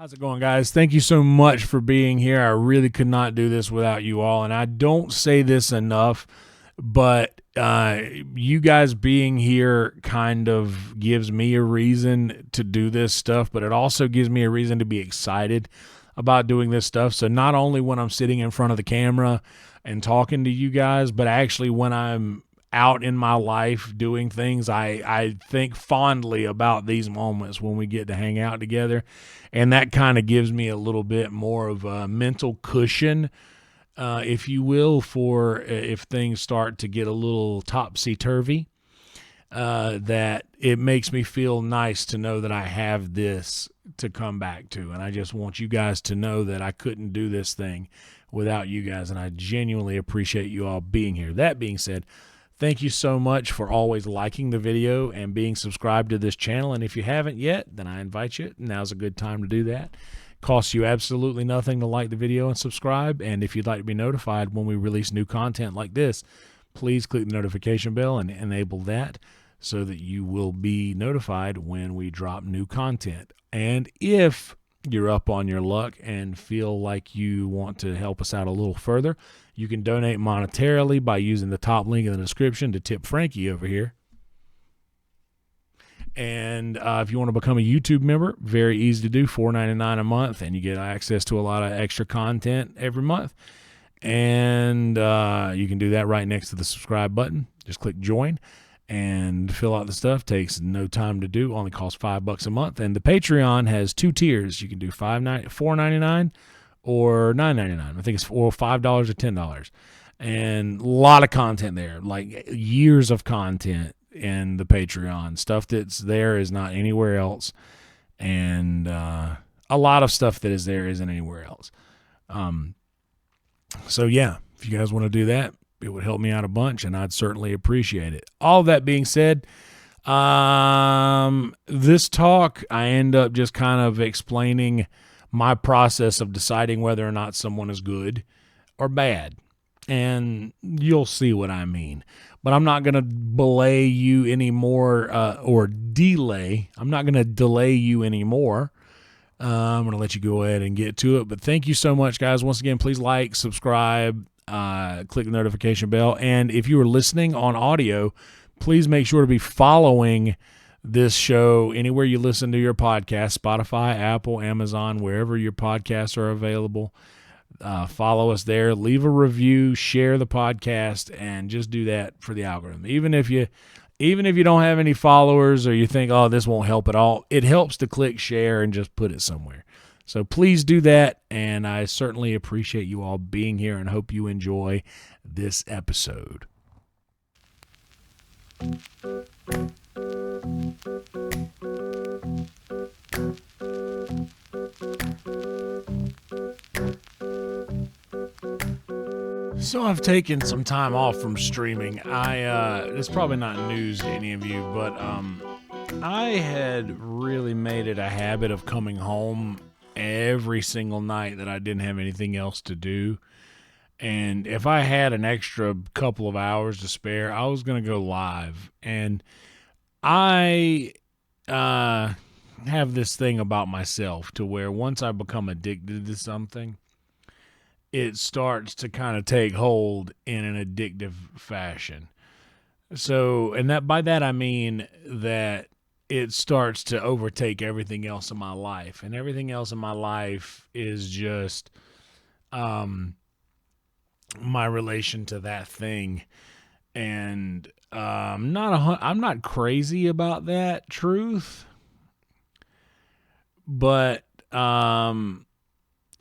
How's it going, guys? Thank you so much for being here. I really could not do this without you all, and I don't say this enough, but you guys being here kind of gives me a reason to do this stuff, but it also gives me a reason to be excited about doing this stuff. So not only when I'm sitting in front of the camera and talking to you guys, but actually when I'm out in my life doing things, I think fondly about these moments when we get to hang out together, and that kind of gives me a little bit more of a mental cushion, if you will, for if things start to get a little topsy-turvy, that it makes me feel nice to know that I have this to come back to. And I just want you guys to know that I couldn't do this thing without you guys, and I genuinely appreciate you all being here. That being said, thank you so much for always liking the video and being subscribed to this channel. And if you haven't yet, then I invite you. Now's a good time to do that. Costs you absolutely nothing to like the video and subscribe. And if you'd like to be notified when we release new content like this, please click the notification bell and enable that so that you will be notified when we drop new content. And if you're up on your luck and feel like you want to help us out a little further, you can donate monetarily by using the top link in the description to tip Frankie over here. And if you want to become a YouTube member, very easy to do, $4.99 a month, and you get access to a lot of extra content every month. And you can do that right next to the subscribe button. Just click join and fill out the stuff. Takes no time to do, only costs $5 a month. And the Patreon has two tiers. You can do $4.99 or $9.99. I think it's $5 or $10, and a lot of content there, like years of content in the Patreon. Stuff that's there is not anywhere else, and a lot of stuff that is there isn't anywhere else. So yeah, if you guys want to do that, it would help me out a bunch, and I'd certainly appreciate it. All that being said, this talk, I end up just kind of explaining my process of deciding whether or not someone is good or bad. And you'll see what I mean. But I'm not going to belay you anymore, or delay. I'm not going to delay you anymore. I'm going to let you go ahead and get to it. But thank you so much, guys. Once again, please like, subscribe, click the notification bell. And if you are listening on audio, please make sure to be following this show anywhere you listen to your podcast, Spotify, Apple, Amazon, wherever your podcasts are available. Follow us there, leave a review, share the podcast, and just do that for the algorithm. Even if you don't have any followers, or you think, oh, this won't help at all, it helps to click share and just put it somewhere. So please do that, and I certainly appreciate you all being here and hope you enjoy this episode. So I've taken some time off from streaming. It's probably not news to any of you, but I had really made it a habit of coming home every single night that I didn't have anything else to do. And if I had an extra couple of hours to spare, I was going to go live. And I have this thing about myself to where once I become addicted to something, it starts to kind of take hold in an addictive fashion. So, and that by that I mean that it starts to overtake everything else in my life. And everything else in my life is just my relation to that thing. And I'm not crazy about that truth, but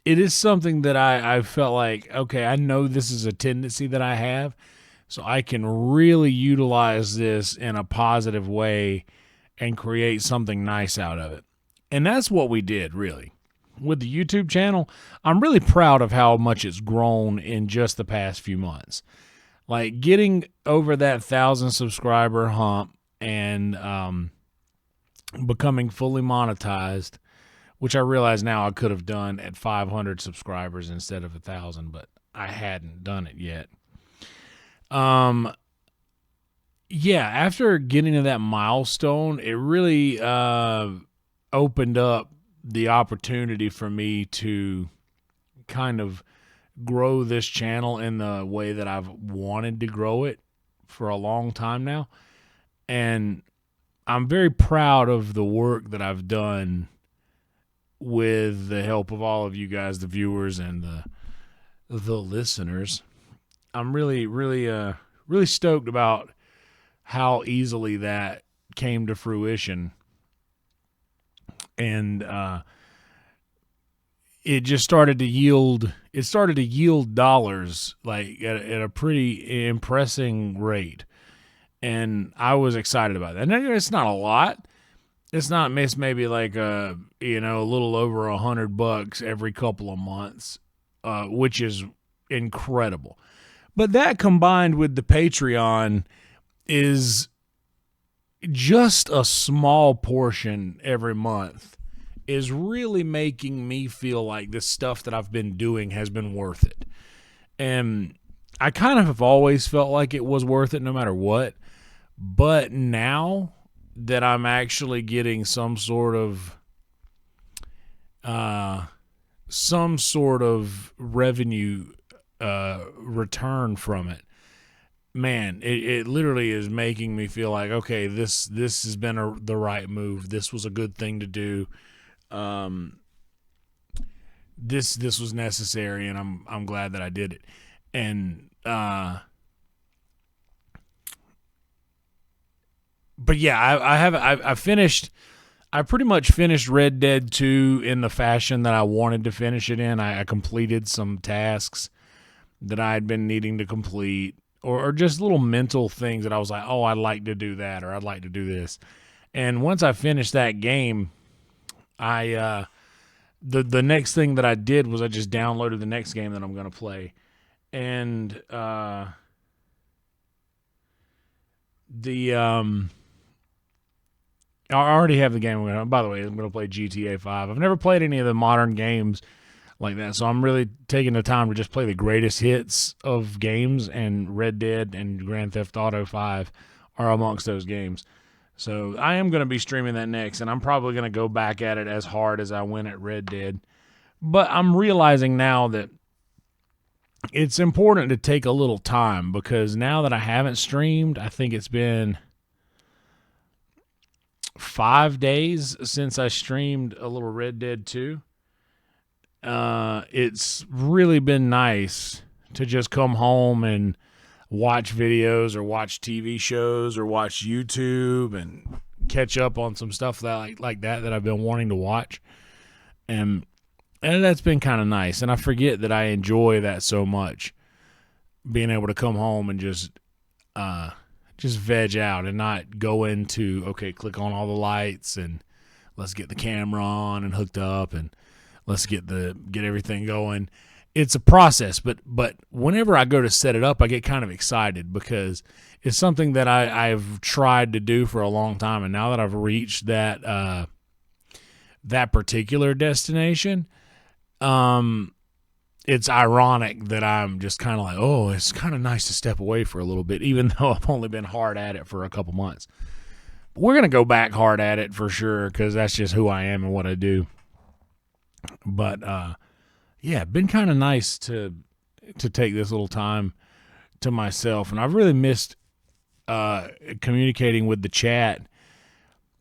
it is something that I felt like, okay, I know this is a tendency that I have, so I can really utilize this in a positive way and create something nice out of it. And that's what we did, really. With the YouTube channel, I'm really proud of how much it's grown in just the past few months. Like getting over that 1,000 subscriber hump and becoming fully monetized, which I realize now I could have done at 500 subscribers instead of 1,000, but I hadn't done it yet. Yeah, after getting to that milestone, it really opened up the opportunity for me to kind of grow this channel in the way that I've wanted to grow it for a long time now. And I'm very proud of the work that I've done with the help of all of you guys, the viewers and the listeners. I'm really stoked about how easily that came to fruition. And it just started to yield dollars, like at a pretty impressive rate. And I was excited about that. And it's not a lot. It's not maybe like a little over $100 every couple of months, which is incredible. But that combined with the Patreon is just a small portion every month, is really making me feel like this stuff that I've been doing has been worth it. And I kind of have always felt like it was worth it no matter what. But now that I'm actually getting some sort of revenue return from it, man, it literally is making me feel like, okay, this has been the right move. This was a good thing to do. This was necessary, and I'm glad that I did it. And but yeah, I pretty much finished Red Dead 2 in the fashion that I wanted to finish it in. I completed some tasks that I had been needing to complete, or just little mental things that I was like, oh, I'd like to do that, or I'd like to do this. And once I finished that game, the next thing that I did was I just downloaded the next game that I'm going to play. And I already have the game. By the way, I'm going to play GTA 5. I've never played any of the modern games like that, so I'm really taking the time to just play the greatest hits of games, and Red Dead and Grand Theft Auto 5 are amongst those games. So I am going to be streaming that next, and I'm probably going to go back at it as hard as I went at Red Dead. But I'm realizing now that it's important to take a little time, because now that I haven't streamed, I think it's been 5 days since I streamed a little Red Dead 2. It's really been nice to just come home and watch videos or watch TV shows or watch YouTube and catch up on some stuff like that I've been wanting to watch. And that's been kind of nice. And I forget that I enjoy that so much, being able to come home and just veg out and not go into, okay, click on all the lights and let's get the camera on and hooked up and let's get everything going. It's a process, but whenever I go to set it up, I get kind of excited, because it's something that I've tried to do for a long time, and now that I've reached that particular destination, it's ironic that I'm just kind of like, oh, it's kind of nice to step away for a little bit, even though I've only been hard at it for a couple months. We're going to go back hard at it for sure, because that's just who I am and what I do. But yeah, been kind of nice to take this little time to myself, and I've really missed communicating with the chat,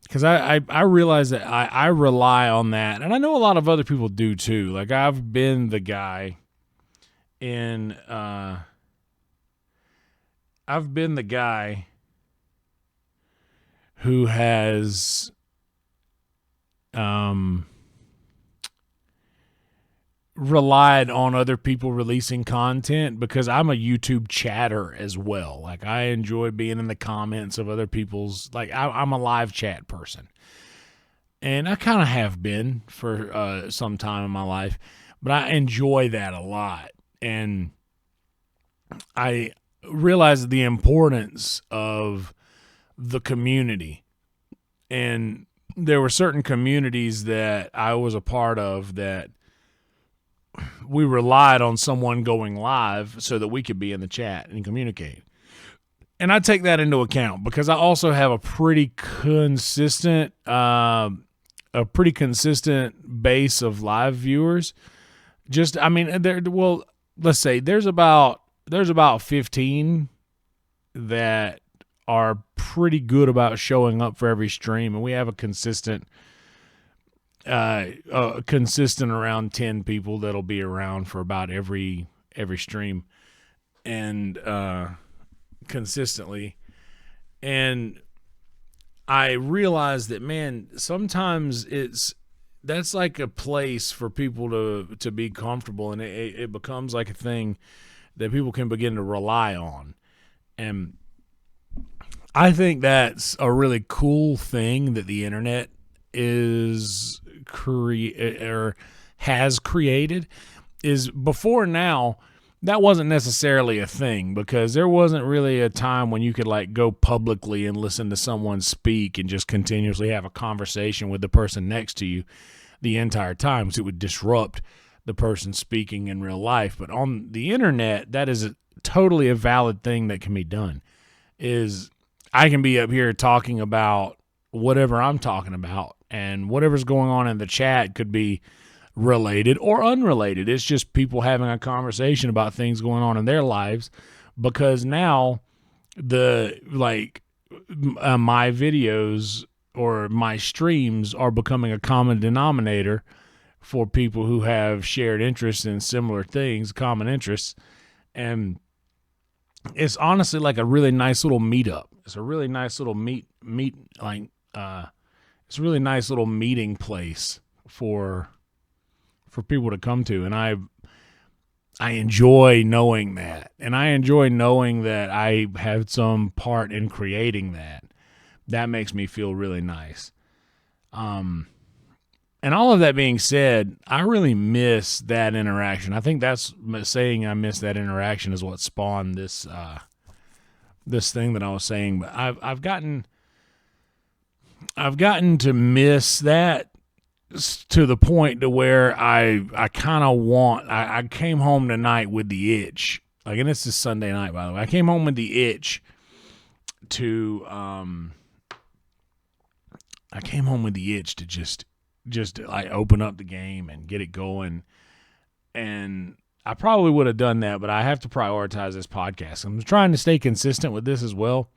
because I realize that I rely on that, and I know a lot of other people do too. Like, I've been the guy who has relied on other people releasing content, because I'm a YouTube chatter as well. Like, I enjoy being in the comments of other people's, like, I'm a live chat person, and I kind of have been for some time in my life, but I enjoy that a lot. And I realize the importance of the community, and there were certain communities that I was a part of that we relied on someone going live so that we could be in the chat and communicate. And I take that into account, because I also have a pretty consistent a pretty consistent base of live viewers. Just, I mean, let's say there's about 15 that are pretty good about showing up for every stream, and we have a consistent around 10 people that'll be around for about every stream, and consistently. And I realized that, man, sometimes that's like a place for people to be comfortable, and it becomes like a thing that people can begin to rely on. And I think that's a really cool thing that the internet has created. Is before now, that wasn't necessarily a thing, because there wasn't really a time when you could like go publicly and listen to someone speak and just continuously have a conversation with the person next to you the entire time, because it would disrupt the person speaking in real life. But on the internet, that is totally a valid thing that can be done. Is I can be up here talking about whatever I'm talking about, and whatever's going on in the chat could be related or unrelated. It's just people having a conversation about things going on in their lives, because now my videos or my streams are becoming a common denominator for people who have shared interests in similar things, common interests. And it's honestly like a really nice little meetup. It's a really nice little it's a really nice little meeting place for people to come to. And I enjoy knowing that. And I enjoy knowing that I have some part in creating that. That makes me feel really nice. And all of that being said, I really miss that interaction. I think that's saying I miss that interaction is what spawned this thing that I was saying. But I've gotten to miss that to the point to where I kind of want. I came home tonight with the itch. Like, and this is Sunday night, by the way. I came home with the itch to just like open up the game and get it going. And I probably would have done that, but I have to prioritize this podcast. I'm trying to stay consistent with this as well,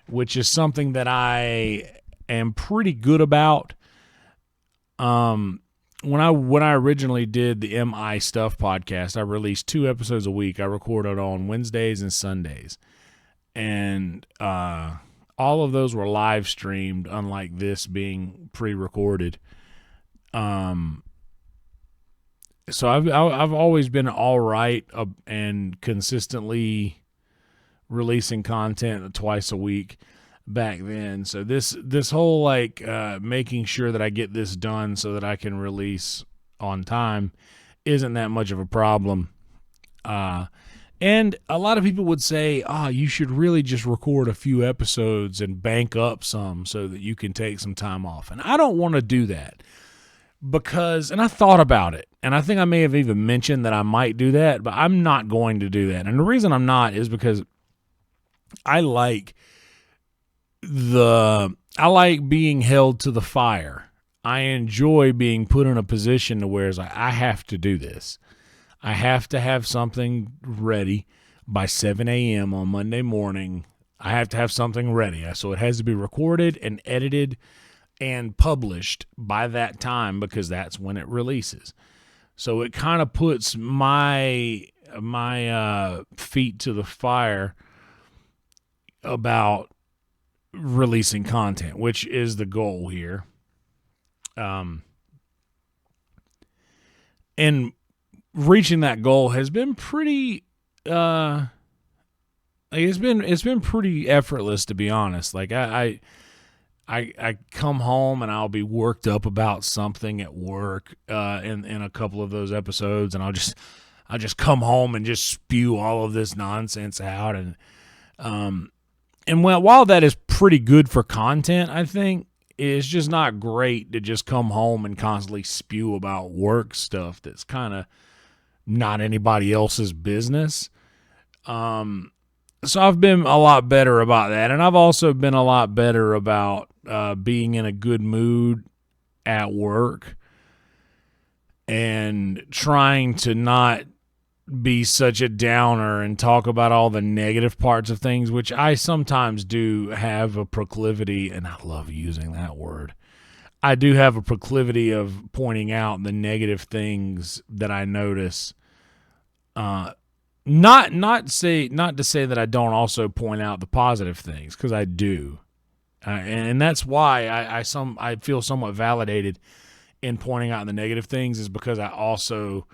which is something that I am pretty good about. When I originally did the MI Stuff podcast, I released 2 episodes a week. I recorded on Wednesdays and Sundays. And all of those were live streamed, unlike this being pre-recorded. So I've always been all right and consistently releasing content twice a week back then. So this whole like making sure that I get this done so that I can release on time isn't that much of a problem. And a lot of people would say, you should really just record a few episodes and bank up some so that you can take some time off. And I don't want to do that and I thought about it, and I think I may have even mentioned that I might do that, but I'm not going to do that. And the reason I'm not is because I like being held to the fire. I enjoy being put in a position to where it's like, I have to do this. I have to have something ready by 7 a.m. on Monday morning. I have to have something ready. So it has to be recorded and edited and published by that time, because that's when it releases. So it kind of puts my feet to the fire about releasing content, which is the goal here. And reaching that goal has been pretty it's been pretty effortless, to be honest. Like I come home and I'll be worked up about something at work in a couple of those episodes, and I'll just come home and just spew all of this nonsense out. And while that is pretty good for content, I think it's just not great to just come home and constantly spew about work stuff that's kind of not anybody else's business. So I've been a lot better about that, and I've also been a lot better about being in a good mood at work and trying to not be such a downer and talk about all the negative parts of things, which I sometimes do have a proclivity, and I love using that word. I do have a proclivity of pointing out the negative things that I notice. Not to say that I don't also point out the positive things, because I do, and that's why I feel somewhat validated in pointing out the negative things, is because I also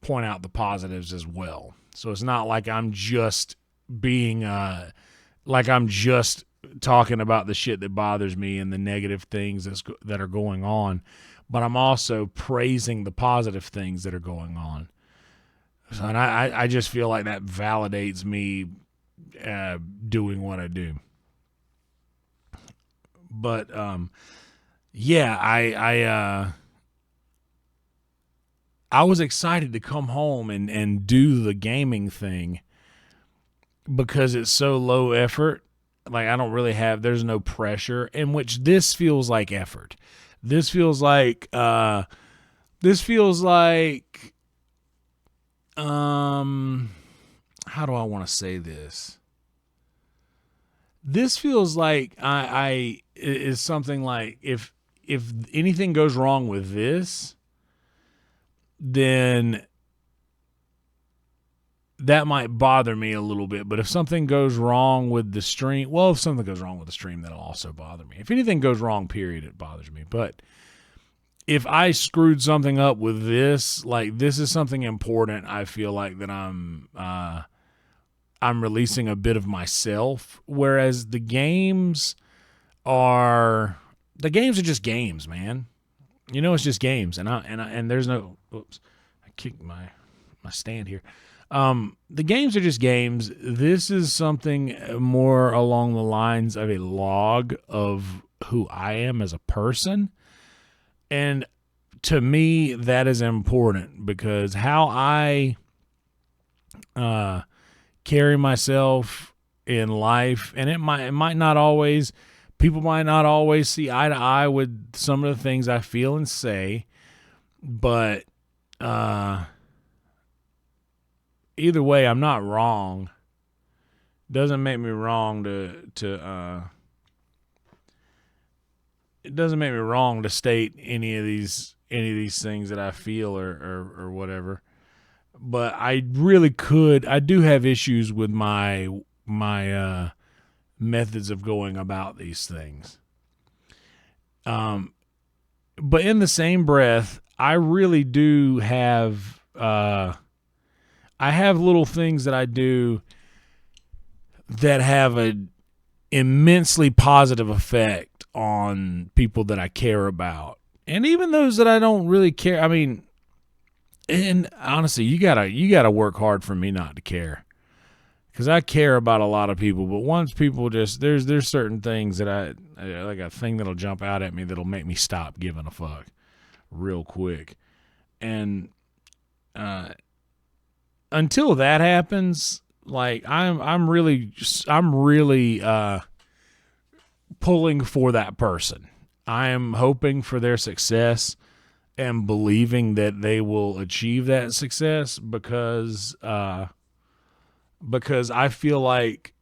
point out the positives as well. So it's not like I'm just being like I'm just talking about the shit that bothers me and the negative things that are going on, but I'm also praising the positive things that are going on. So, and I just feel like that validates me doing what I do. But yeah, I was excited to come home and do the gaming thing because it's so low effort. Like, I don't really have, there's no pressure, in which this feels like effort. This feels like how do I want to say this? This feels like I is something like, if anything goes wrong with this, then that might bother me a little bit. But if something goes wrong with the stream, if something goes wrong with the stream, that'll also bother me. If anything goes wrong, period, it bothers me. But if I screwed something up with this, like, this is something important, I feel like, that I'm releasing a bit of myself. Whereas the games are just games, man. You know, it's just games, and there's no. Oops, I kicked my stand here. The games are just games. This is something more along the lines of a log of who I am as a person, and to me, that is important, because how I carry myself in life, and it might not always. People might not always see eye to eye with some of the things I feel and say, but either way, I'm not wrong. Doesn't make me wrong it doesn't make me wrong to state any of these things that I feel or whatever. But I do have issues with my methods of going about these things. But in the same breath, I really do have, I have little things that I do that have an immensely positive effect on people that I care about. And even those that I don't really care. I mean, and honestly, you gotta work hard for me not to care. Because I care about a lot of people, but once people just, there's certain things that like a thing that'll jump out at me that'll make me stop giving a fuck real quick. And until that happens, like, I'm really pulling for that person. I am hoping for their success and believing that they will achieve that success, because I feel like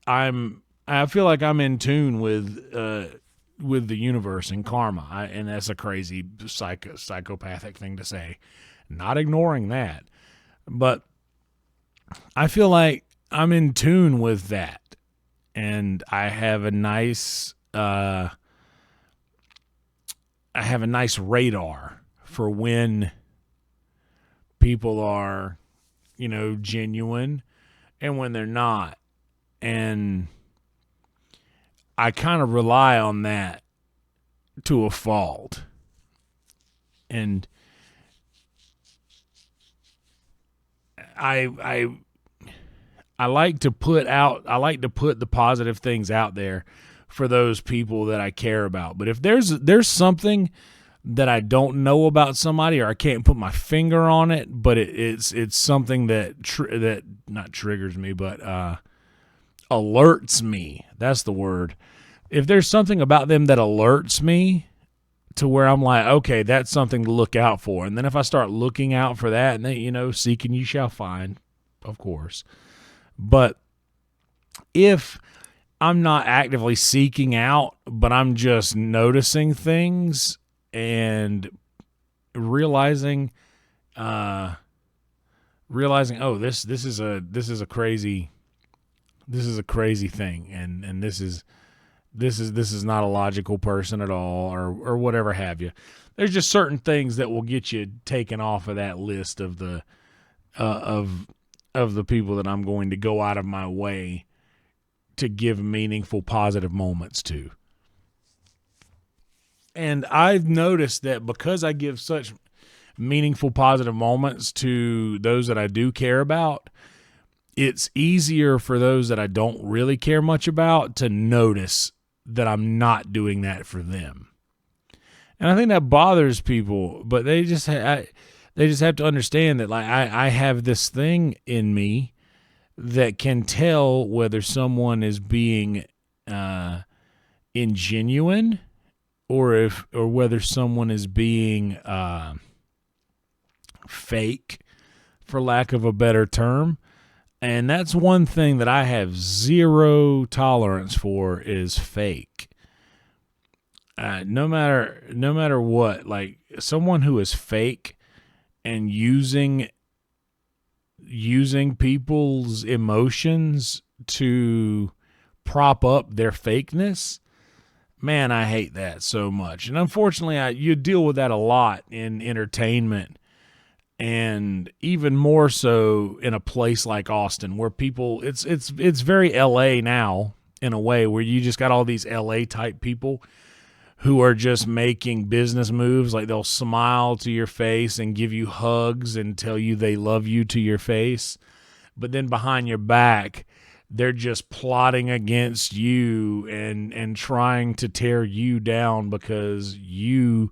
I'm in tune with the universe and karma. And that's a crazy psychopathic thing to say. Not ignoring that, but I feel like I'm in tune with that, and I have a nice radar for when people are, genuine, and when they're not. And I kind of rely on that to a fault. And I like to put the positive things out there for those people that I care about. But if there's something that I don't know about somebody, or I can't put my finger on it, but it's something that not triggers me, but alerts me. That's the word. If there's something about them that alerts me to where I'm like, okay, that's something to look out for. And then if I start looking out for that, and then, seeking you shall find, of course. But if I'm not actively seeking out, but I'm just noticing things and realizing, oh, this is a crazy thing, and this is not a logical person at all, or whatever have you. There's just certain things that will get you taken off of that list of the of the people that I'm going to go out of my way to give meaningful, positive moments to. And I've noticed that because I give such meaningful, positive moments to those that I do care about, it's easier for those that I don't really care much about to notice that I'm not doing that for them. And I think that bothers people, but they just have to understand that, like, I have this thing in me that can tell whether someone is being ingenuine or whether someone is being fake, for lack of a better term. And that's one thing that I have zero tolerance for, is fake. No matter what, like, someone who is fake and using people's emotions to prop up their fakeness, man, I hate that so much. And unfortunately, you deal with that a lot in entertainment, and even more so in a place like Austin, where people, it's very LA now, in a way, where you just got all these LA type people who are just making business moves. Like, they'll smile to your face and give you hugs and tell you they love you to your face, but then behind your back, they're just plotting against you and trying to tear you down because you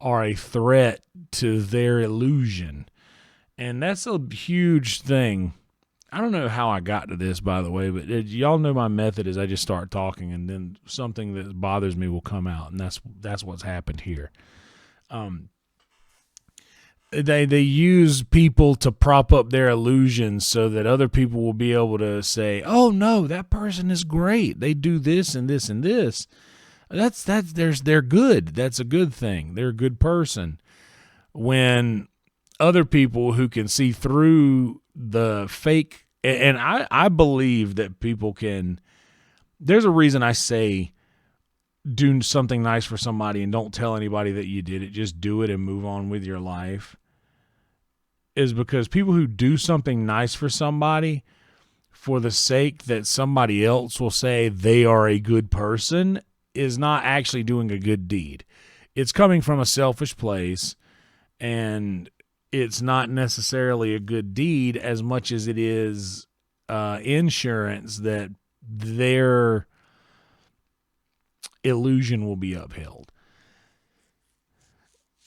are a threat to their illusion. And that's a huge thing. I don't know how I got to this, by the way, but y'all know my method is I just start talking, and then something that bothers me will come out, and that's what's happened here. They use people to prop up their illusions so that other people will be able to say, "Oh no, that person is great. They do this and this and this. They're good. That's a good thing. They're a good person." When other people who can see through the fake, and I believe that people can. There's a reason I say do something nice for somebody and don't tell anybody that you did it. Just do it and move on with your life. Is because people who do something nice for somebody for the sake that somebody else will say they are a good person is not actually doing a good deed. It's coming from a selfish place, and it's not necessarily a good deed as much as it is insurance that their illusion will be upheld.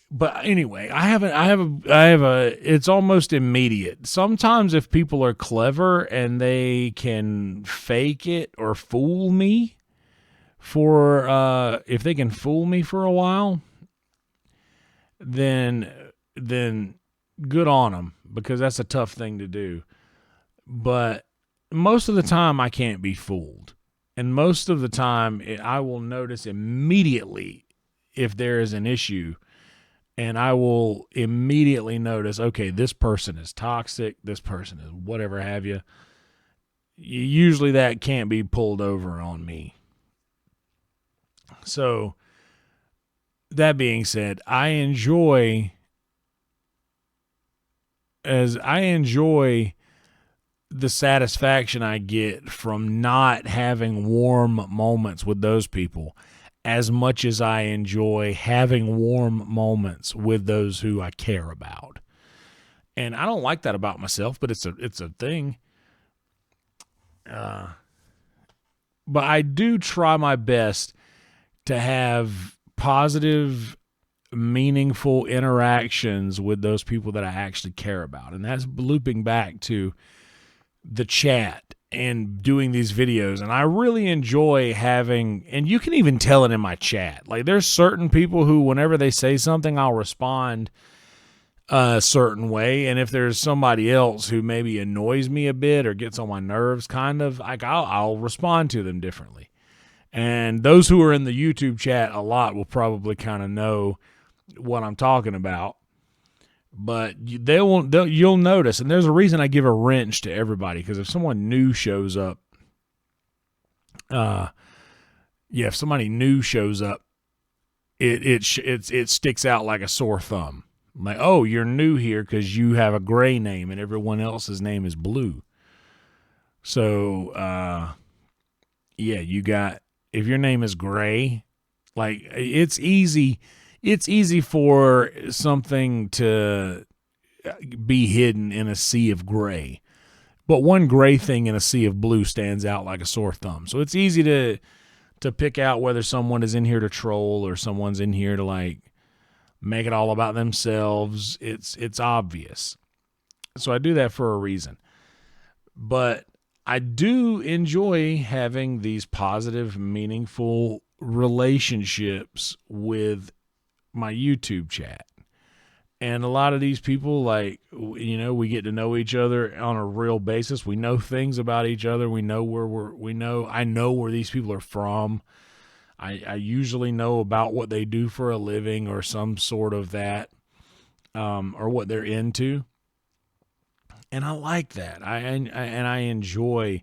But anyway, it's almost immediate. Sometimes if people are clever and they can fake it or fool me if they can fool me for a while, then good on them, because that's a tough thing to do. But most of the time I can't be fooled. And most of the time I will notice immediately if there is an issue, and I will immediately notice, okay, this person is toxic, this person is whatever have you. Usually that can't be pulled over on me. So that being said, I enjoy the satisfaction I get from not having warm moments with those people as much as I enjoy having warm moments with those who I care about. And I don't like that about myself, but it's a thing. But I do try my best to have positive, meaningful interactions with those people that I actually care about. And that's looping back to the chat and doing these videos, and I really enjoy having, and you can even tell it in my chat. Like, there's certain people who, whenever they say something, I'll respond a certain way, and if there's somebody else who maybe annoys me a bit or gets on my nerves, kind of, like, I'll respond to them differently. And those who are in the YouTube chat a lot will probably kind of know what I'm talking about. But you'll notice, and there's a reason I give a wrench to everybody, because if someone new shows up, if somebody new shows up, it sticks out like a sore thumb. Like, oh, you're new here because you have a gray name and everyone else's name is blue. So, you got, if your name is gray, like, it's easy for something to be hidden in a sea of gray. But one gray thing in a sea of blue stands out like a sore thumb. So it's easy to pick out whether someone is in here to troll or someone's in here to, like, make it all about themselves. It's obvious. So I do that for a reason. But I do enjoy having these positive, meaningful relationships with my YouTube chat. And a lot of these people, like, we get to know each other on a real basis. We know things about each other. I know where these people are from. I usually know about what they do for a living or some sort of that, or what they're into. And I like that. I enjoy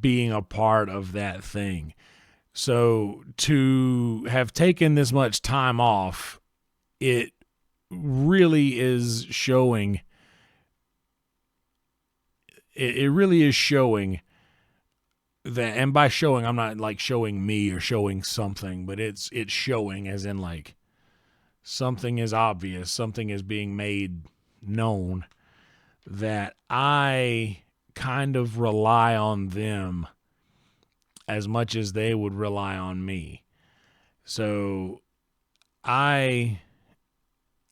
being a part of that thing. So to have taken this much time off, it really is showing. It really is showing that, and by showing, I'm not like showing me or showing something, but it's showing as in, like, something is obvious, something is being made known, that I kind of rely on them as much as they would rely on me. So I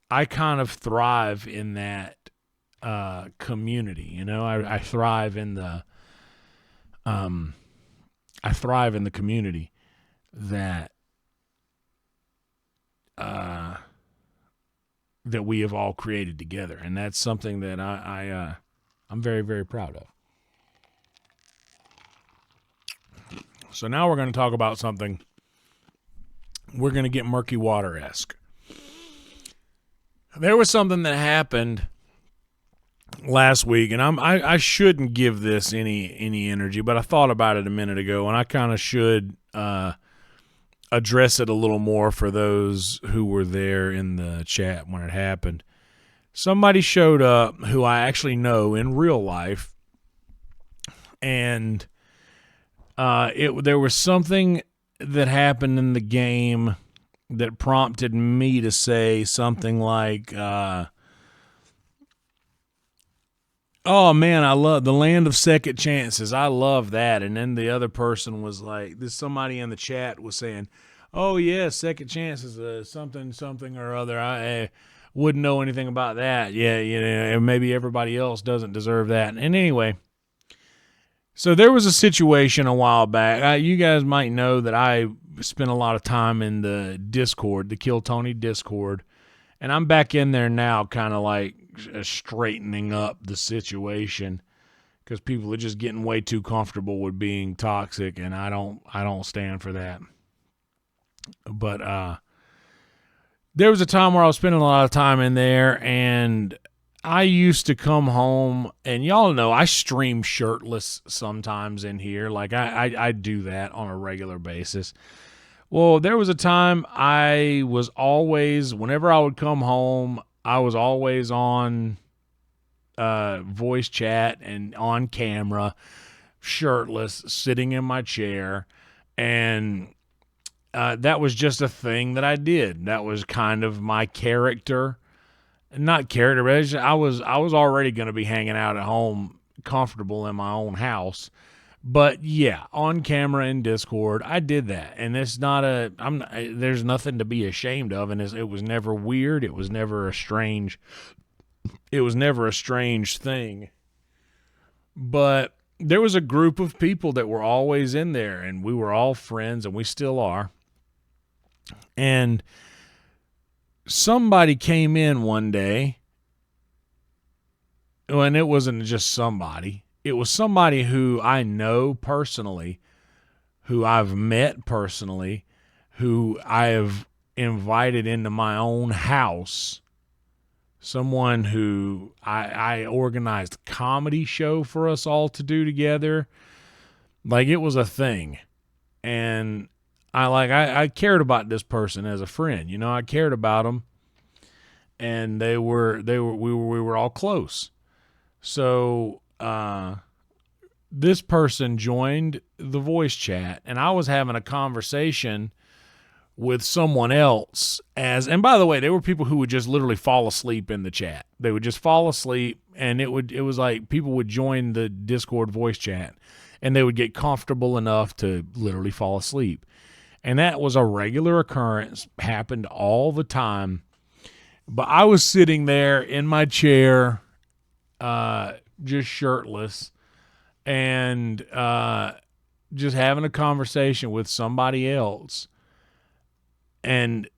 kind of thrive in that community. I thrive in the community that that we have all created together, and that's something that I'm very, very proud of. So now we're going to talk about something. We're going to get murky water-esque. There was something that happened last week, and I shouldn't give this any energy, but I thought about it a minute ago, and I kind of should address it a little more for those who were there in the chat when it happened. Somebody showed up who I actually know in real life, and there was something that happened in the game that prompted me to say something like, oh man, I love the land of second chances. I love that. And then the other person was like, somebody in the chat was saying, oh yeah, second chances, something or other. I wouldn't know anything about that. Yeah, maybe everybody else doesn't deserve that. And anyway, so there was a situation a while back. You guys might know that I spent a lot of time in the Discord, the Kill Tony Discord, and I'm back in there now, kind of like straightening up the situation, because people are just getting way too comfortable with being toxic, and I don't stand for that. But there was a time where I was spending a lot of time in there, and I used to come home, and y'all know I stream shirtless sometimes in here. Like, I do that on a regular basis. Well, there was a time I was always, whenever I would come home, I was always on voice chat and on camera, shirtless, sitting in my chair, and that was just a thing that I did. That was kind of my character. Not character, but I was already going to be hanging out at home, comfortable in my own house. But yeah, on camera in Discord, I did that, and it's not there's nothing to be ashamed of, and it was never weird. It was never a strange thing. But there was a group of people that were always in there, and we were all friends, and we still are. And somebody came in one day, and it wasn't just somebody. It was somebody who I know personally, who I've met personally, who I have invited into my own house. Someone who I organized a comedy show for us all to do together. Like, it was a thing. And I cared about this person as a friend. You know, I cared about them, and we were all close. So this person joined the voice chat, and I was having a conversation with someone else, and by the way, there were people who would just literally fall asleep in the chat. They would just fall asleep, and it was like people would join the Discord voice chat, and they would get comfortable enough to literally fall asleep. And that was a regular occurrence, happened all the time. But I was sitting there in my chair, just shirtless, and just having a conversation with somebody else. And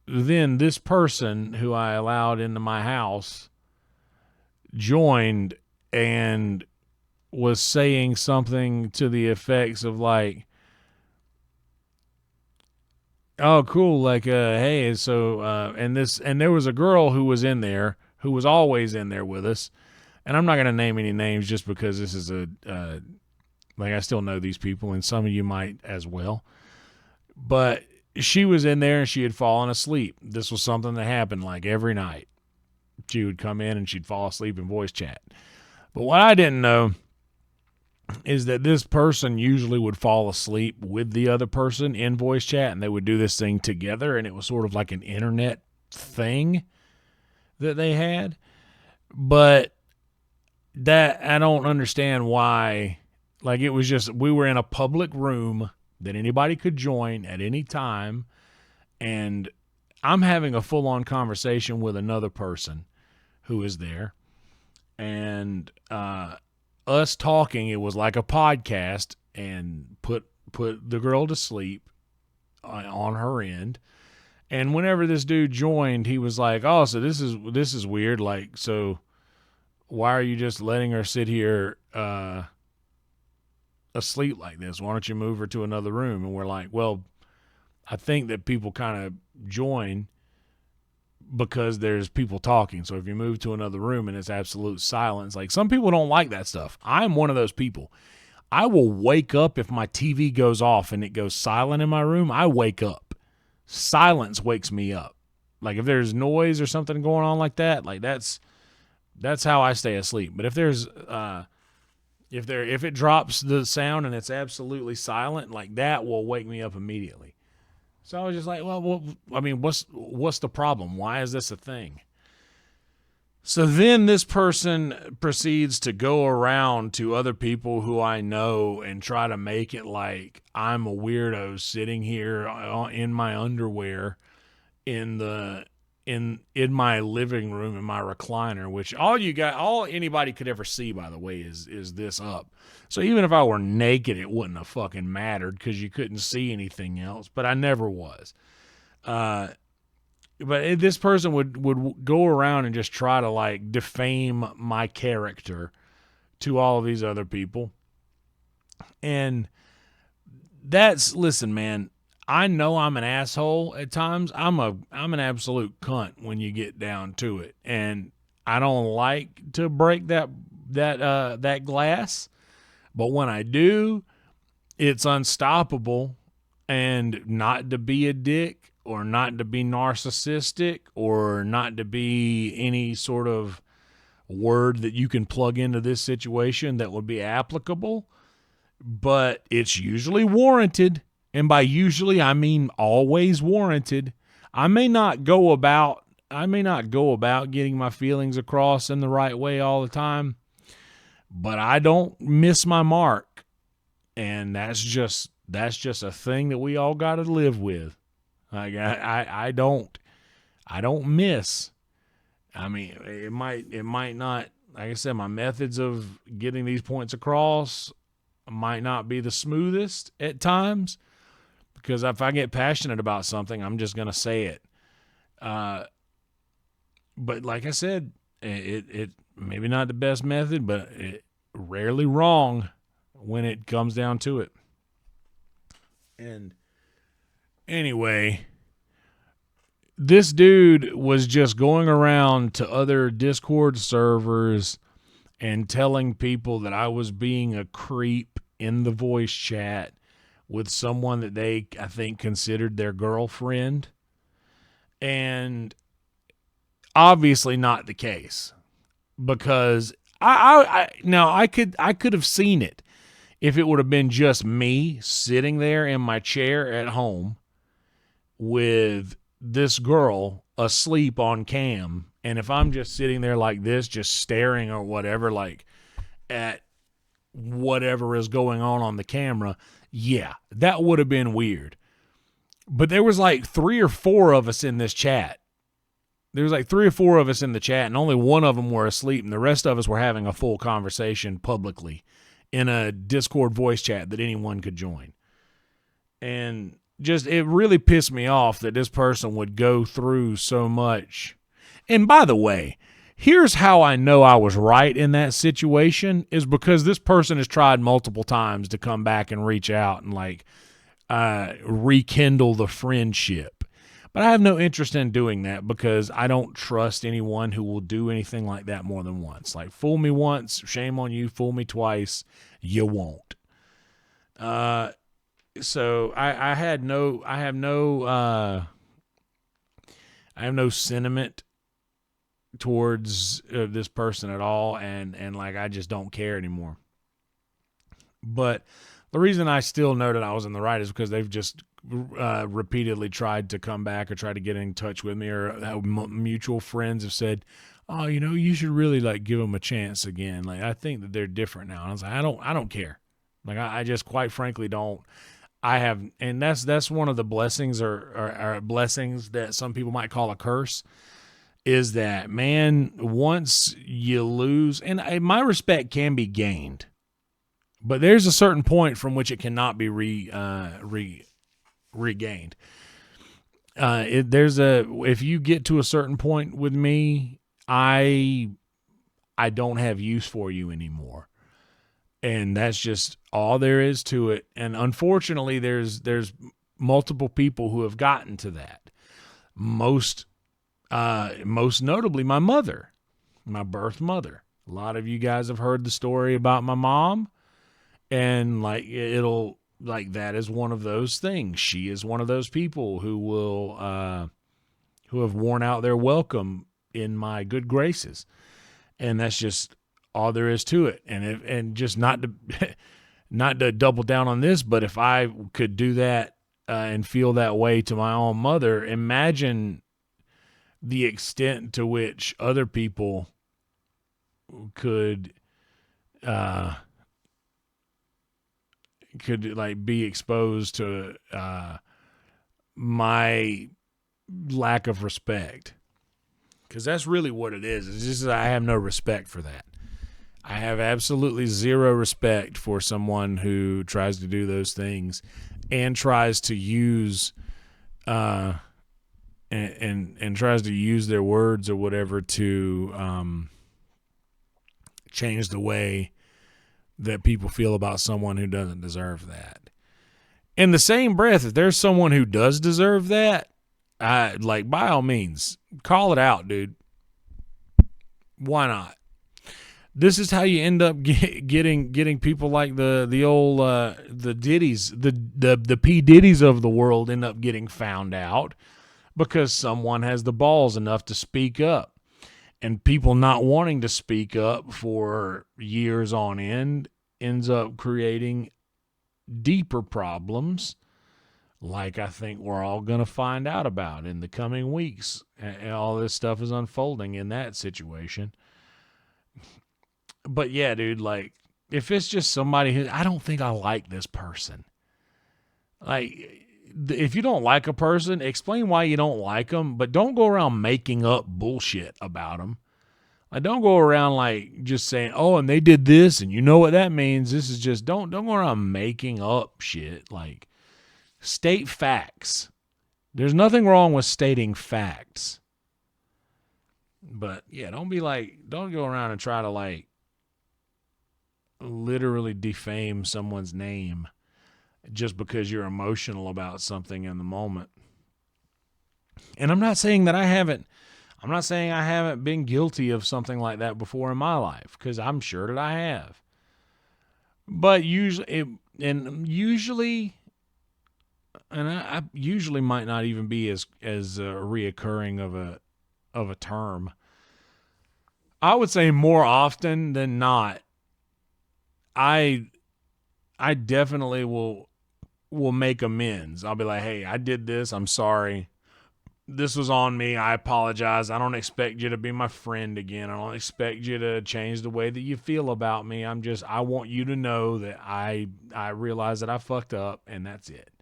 then this person who I allowed into my house joined and was saying something to the effects of like, oh, cool, like, hey, so, and there was a girl who was in there, who was always in there with us. And I'm not going to name any names just because this is I still know these people, and some of you might as well. But she was in there and she had fallen asleep. This was something that happened like every night. She would come in and she'd fall asleep in voice chat. But what I didn't know is that this person usually would fall asleep with the other person in voice chat, and they would do this thing together, and it was sort of like an internet thing that they had. But that, I don't understand why. Like, it was just, we were in a public room that anybody could join at any time, and I'm having a full-on conversation with another person who is there, and us talking, it was like a podcast, and put the girl to sleep on her end. And whenever this dude joined, he was like, oh, so this is weird, like, so why are you just letting her sit here asleep like this? Why don't you move her to another room? And we're like, well, I think that people kind of join because there's people talking. So if you move to another room and it's absolute silence, like, some people don't like that stuff. I'm one of those people. I will wake up if my TV goes off and it goes silent in my room. I wake up. Silence wakes me up. Like, if there's noise or something going on like that, like, that's how I stay asleep. But if there's if it drops the sound and it's absolutely silent, like, that will wake me up immediately. So I was just like, well, I mean, what's the problem? Why is this a thing? So then this person proceeds to go around to other people who I know and try to make it like I'm a weirdo sitting here in my underwear in my living room in my recliner, which all anybody could ever see, by the way, is this up. So even if I were naked, it wouldn't have fucking mattered because you couldn't see anything else. But I never was. But this person would go around and just try to, like, defame my character to all of these other people. And listen, man, I know I'm an asshole at times. I'm an absolute cunt when you get down to it. And I don't like to break that glass. But when I do, it's unstoppable. And not to be a dick, or not to be narcissistic, or not to be any sort of word that you can plug into this situation that would be applicable, but it's usually warranted. And by usually, I mean always warranted. I may not go about getting my feelings across in the right way all the time, but I don't miss my mark. And that's just a thing that we all got to live with. Like, I don't miss. I mean, it might not, like I said, my methods of getting these points across might not be the smoothest at times, because if I get passionate about something, I'm just going to say it. But like I said, it maybe not the best method, but it rarely wrong when it comes down to it. And anyway, this dude was just going around to other Discord servers and telling people that I was being a creep in the voice chat with someone that they, I think, considered their girlfriend. And obviously not the case, because I could have seen it if it would have been just me sitting there in my chair at home with this girl asleep on cam, and if I'm just sitting there like this, just staring or whatever, like at whatever is going on the camera, yeah, that would have been weird. But there was like 3 or 4 of us in this chat. There was like 3 or 4 of us in the chat, and only one of them were asleep, and the rest of us were having a full conversation publicly in a Discord voice chat that anyone could join. And just, it really pissed me off that this person would go through so much. And by the way, here's how I know I was right in that situation, is because this person has tried multiple times to come back and reach out and like rekindle the friendship. But I have no interest in doing that, because I don't trust anyone who will do anything like that more than once. Like, fool me once, shame on you. Fool me twice, you won't. So I have no sentiment towards this person at all, and like, I just don't care anymore. But the reason I still know that I was in the right is because they've just repeatedly tried to come back or try to get in touch with me, or mutual friends have said, oh, you should really like give them a chance again. Like, I think that they're different now. And I was like, I don't care. Like, I just quite frankly don't. And that's one of the blessings or blessings that some people might call a curse, is that, man, once you lose, and my respect can be gained, but there's a certain point from which it cannot be regained. If you get to a certain point with me, I don't have use for you anymore. And that's just all there is to it. And unfortunately, there's multiple people who have gotten to that. Most notably my mother, my birth mother. A lot of you guys have heard the story about my mom, and like, that is one of those things. She is one of those people who have worn out their welcome in my good graces. And that's just all there is to it. And just not to double down on this, but if I could do that and feel that way to my own mother, imagine the extent to which other people could like be exposed to my lack of respect. Because that's really what it is. It's just that I have no respect for that. I have absolutely zero respect for someone who tries to do those things and tries to use and tries to use their words or whatever to change the way that people feel about someone who doesn't deserve that. In the same breath, if there's someone who does deserve that, like, by all means, call it out, dude. Why not? This is how you end up getting people like the old the Diddies, the P Diddies of the world end up getting found out because someone has the balls enough to speak up. And people not wanting to speak up for years on end ends up creating deeper problems, like I think we're all going to find out about in the coming weeks. And all this stuff is unfolding in that situation. But yeah, dude, like, if it's just somebody who, I don't think I like this person. Like, if you don't like a person, explain why you don't like them, but don't go around making up bullshit about them. Like, don't go around like just saying, "Oh, and they did this, and you know what that means." This is just don't go around making up shit. Like, state facts. There's nothing wrong with stating facts. But yeah, don't go around and try to like literally defame someone's name just because you're emotional about something in the moment. And I'm not saying I haven't been guilty of something like that before in my life, because I'm sure that I have. But usually, I usually might not even be as reoccurring of a term. I would say more often than not, I definitely will make amends. I'll be like, "Hey, I did this. I'm sorry. This was on me. I apologize. I don't expect you to be my friend again. I don't expect you to change the way that you feel about me. I want you to know that I realize that I fucked up, and that's it."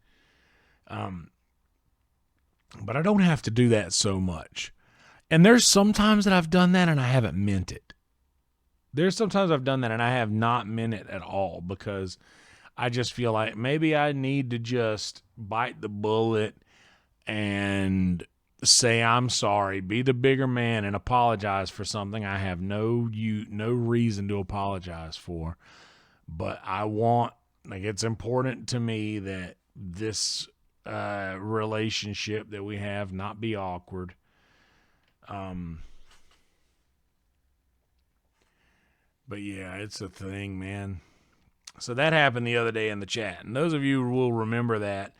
But I don't have to do that so much. And there's sometimes that I've done that and I haven't meant it. There's sometimes I've done that and I have not meant it at all, because I just feel like maybe I need to just bite the bullet and say I'm sorry, be the bigger man, and apologize for something I have no reason to apologize for. But it's important to me that this relationship that we have not be awkward. But yeah, it's a thing, man. So that happened the other day in the chat, and those of you will remember that.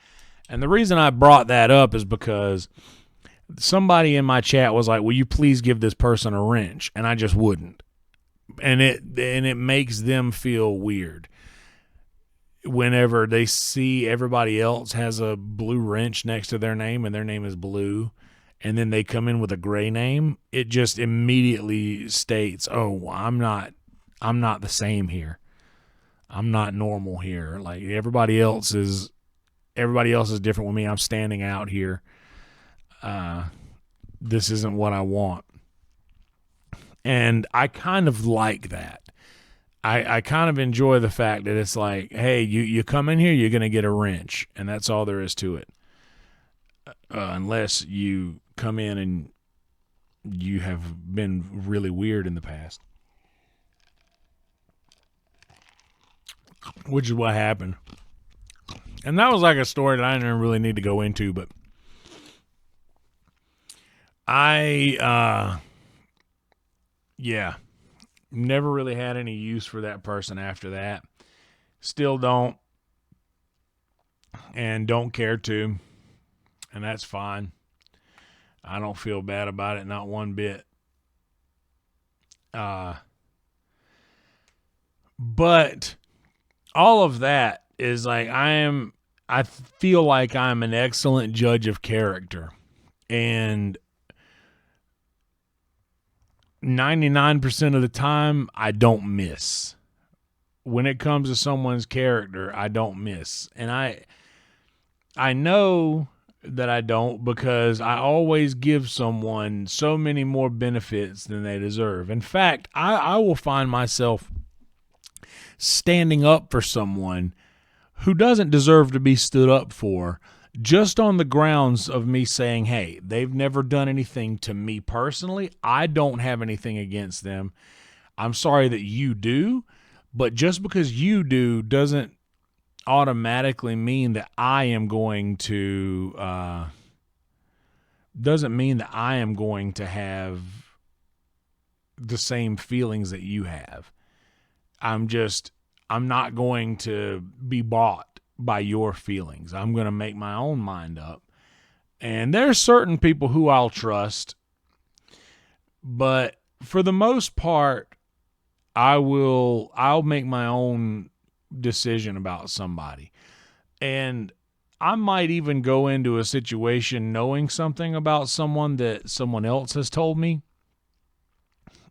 And the reason I brought that up is because somebody in my chat was like, "Will you please give this person a wrench?" And I just wouldn't. And it makes them feel weird whenever they see everybody else has a blue wrench next to their name and their name is Blue, and then they come in with a gray name. It just immediately states, "Oh, I'm not the same here. I'm not normal here. Like, everybody else is different with me. I'm standing out here. This isn't what I want." And I kind of like that. I kind of enjoy the fact that it's like, "Hey, you come in here, you're going to get a wrench." And that's all there is to it. Unless you come in and you have been really weird in the past. Which is what happened. And that was like a story that I didn't really need to go into, but never really had any use for that person after that. Still don't. And don't care to. And that's fine. I don't feel bad about it, not one bit. But all of that is like, I feel like I'm an excellent judge of character. And 99% of the time, I don't miss. When it comes to someone's character, I don't miss. And I know that I don't, because I always give someone so many more benefits than they deserve. In fact, I will find myself standing up for someone who doesn't deserve to be stood up for, just on the grounds of me saying, "Hey, they've never done anything to me personally. I don't have anything against them. I'm sorry that you do, but just because you do doesn't automatically mean that I am going to have the same feelings that you have. I'm not going to be bought by your feelings. I'm going to make my own mind up." And there's certain people who I'll trust, but for the most part, I'll make my own decision about somebody. And I might even go into a situation knowing something about someone that someone else has told me,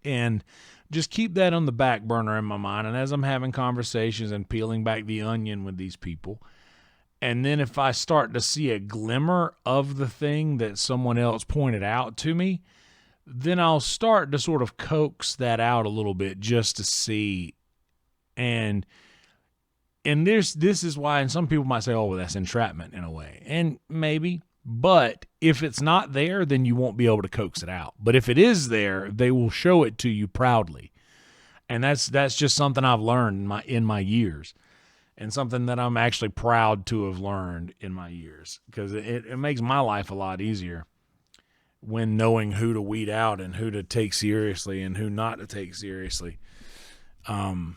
and just keep that on the back burner in my mind. And as I'm having conversations and peeling back the onion with these people, and then if I start to see a glimmer of the thing that someone else pointed out to me, then I'll start to sort of coax that out a little bit just to see. And this is why, and some people might say, oh, well, that's entrapment in a way. And maybe, but if it's not there, then you won't be able to coax it out. But if it is there, they will show it to you proudly. And that's just something I've learned in my years, and something that I'm actually proud to have learned in my years, because it makes my life a lot easier when knowing who to weed out and who to take seriously and who not to take seriously. But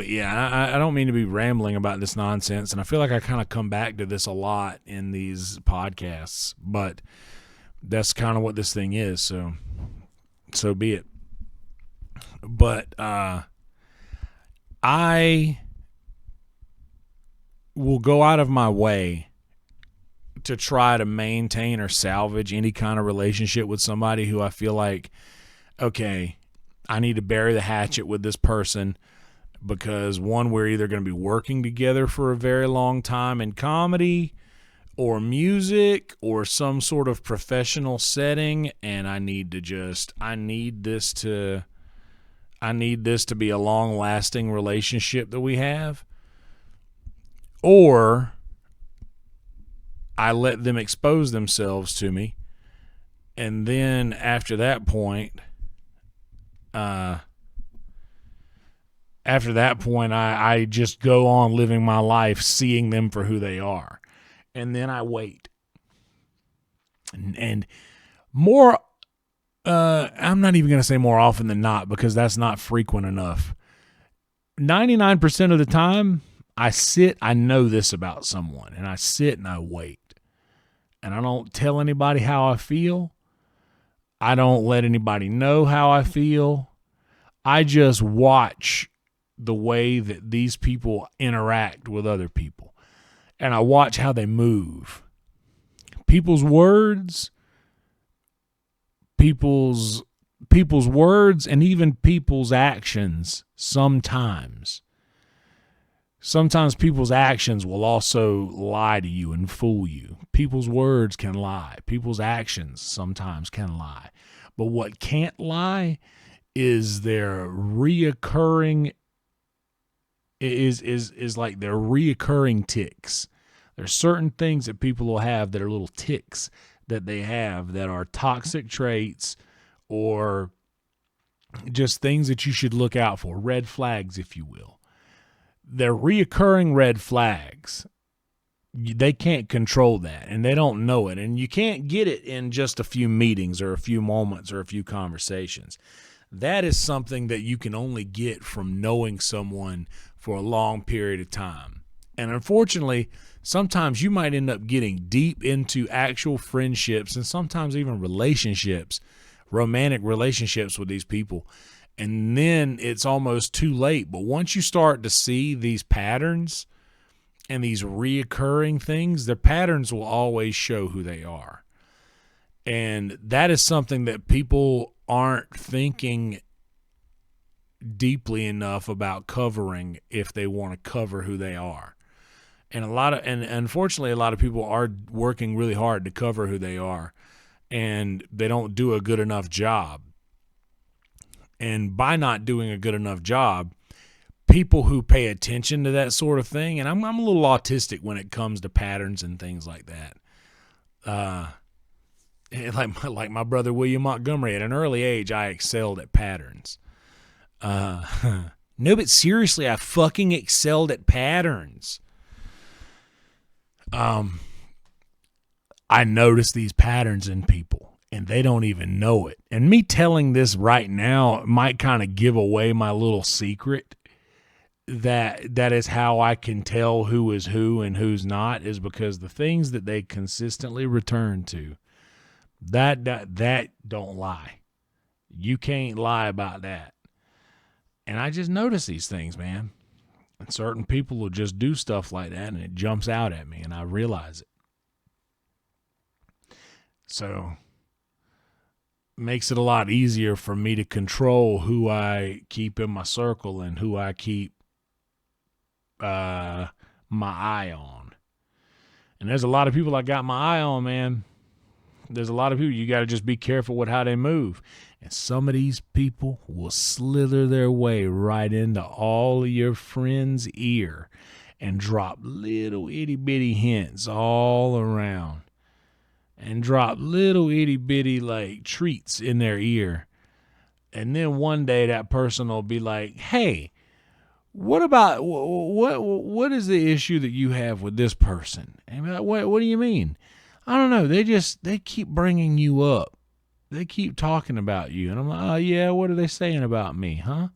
yeah, I don't mean to be rambling about this nonsense, and I feel like I kind of come back to this a lot in these podcasts, but that's kind of what this thing is, so be it. But I will go out of my way to try to maintain or salvage any kind of relationship with somebody who I feel like, okay, I need to bury the hatchet with this person, because one, we're either going to be working together for a very long time in comedy or music or some sort of professional setting, and I need this to be a long-lasting relationship that we have, or I let them expose themselves to me, and then after that point, I just go on living my life seeing them for who they are, and then I wait. And more, I'm not even going to say more often than not, because that's not frequent enough. 99% of the time, I know this about someone, and I sit and I wait. And I don't tell anybody how I feel. I don't let anybody know how I feel. I just watch the way that these people interact with other people. And I watch how they move. People's words, and even people's actions sometimes. Sometimes people's actions will also lie to you and fool you. People's words can lie. People's actions sometimes can lie. But what can't lie is their reoccurring is like their reoccurring tics. There's certain things that people will have that are little tics that they have that are toxic traits, or just things that you should look out for, red flags, if you will. They're reoccurring red flags. They can't control that, and they don't know it, and you can't get it in just a few meetings or a few moments or a few conversations. That is something that you can only get from knowing someone for a long period of time. And unfortunately, sometimes you might end up getting deep into actual friendships and sometimes even relationships, romantic relationships with these people. And then it's almost too late. But once you start to see these patterns and these reoccurring things, the patterns will always show who they are. And that is something that people aren't thinking deeply enough about covering if they want to cover who they are. And unfortunately, a lot of people are working really hard to cover who they are, and they don't do a good enough job. And by not doing a good enough job, people who pay attention to that sort of thing, and I'm a little autistic when it comes to patterns and things like that. Like my brother William Montgomery, at an early age, I excelled at patterns. No, but seriously, I fucking excelled at patterns. I notice these patterns in people, and they don't even know it. And me telling this right now might kind of give away my little secret. That is how I can tell who is who and who's not, is because the things that they consistently return to, that don't lie. You can't lie about that. And I just notice these things, man. And certain people will just do stuff like that, and it jumps out at me, and I realize it. So makes it a lot easier for me to control who I keep in my circle and who I keep my eye on. And there's a lot of people I got my eye on, man. There's a lot of people, you got to just be careful with how they move. And some of these people will slither their way right into all of your friends' ear and drop little itty bitty hints all around. And drop little itty bitty like treats in their ear. And then one day that person will be like, hey, what is the issue that you have with this person? And I'm like, what do you mean? I don't know. They keep bringing you up. They keep talking about you. And I'm like, oh yeah, what are they saying about me, huh?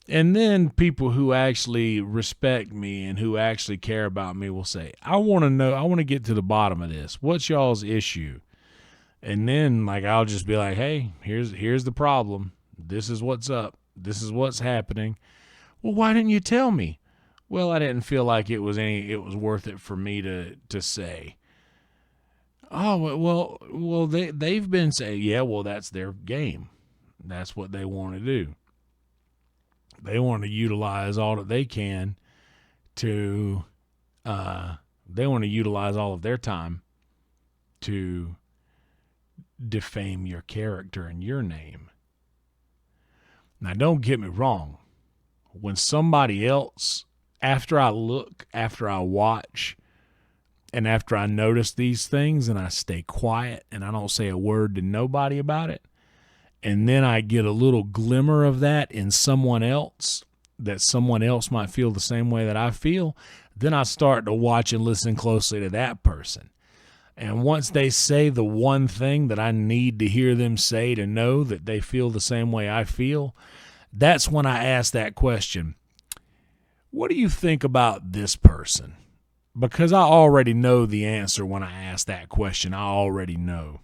And then people who actually respect me and who actually care about me will say, I want to get to the bottom of this. What's y'all's issue? And then like I'll just be like, hey, here's the problem. This is what's up. This is what's happening. Well, why didn't you tell me? Well, I didn't feel like it was worth it for me to say. Oh, well, they've been saying, yeah, well, that's their game. That's what they want to do. They want to utilize all that they can to, they want to utilize all of their time to defame your character and your name. Now, don't get me wrong. When somebody else, after I look, after I watch, and after I notice these things and I stay quiet and I don't say a word to nobody about it, and then I get a little glimmer of that in someone else, that someone else might feel the same way that I feel, then I start to watch and listen closely to that person. And once they say the one thing that I need to hear them say to know that they feel the same way I feel, that's when I ask that question, what do you think about this person? Because I already know the answer when I ask that question. I already know.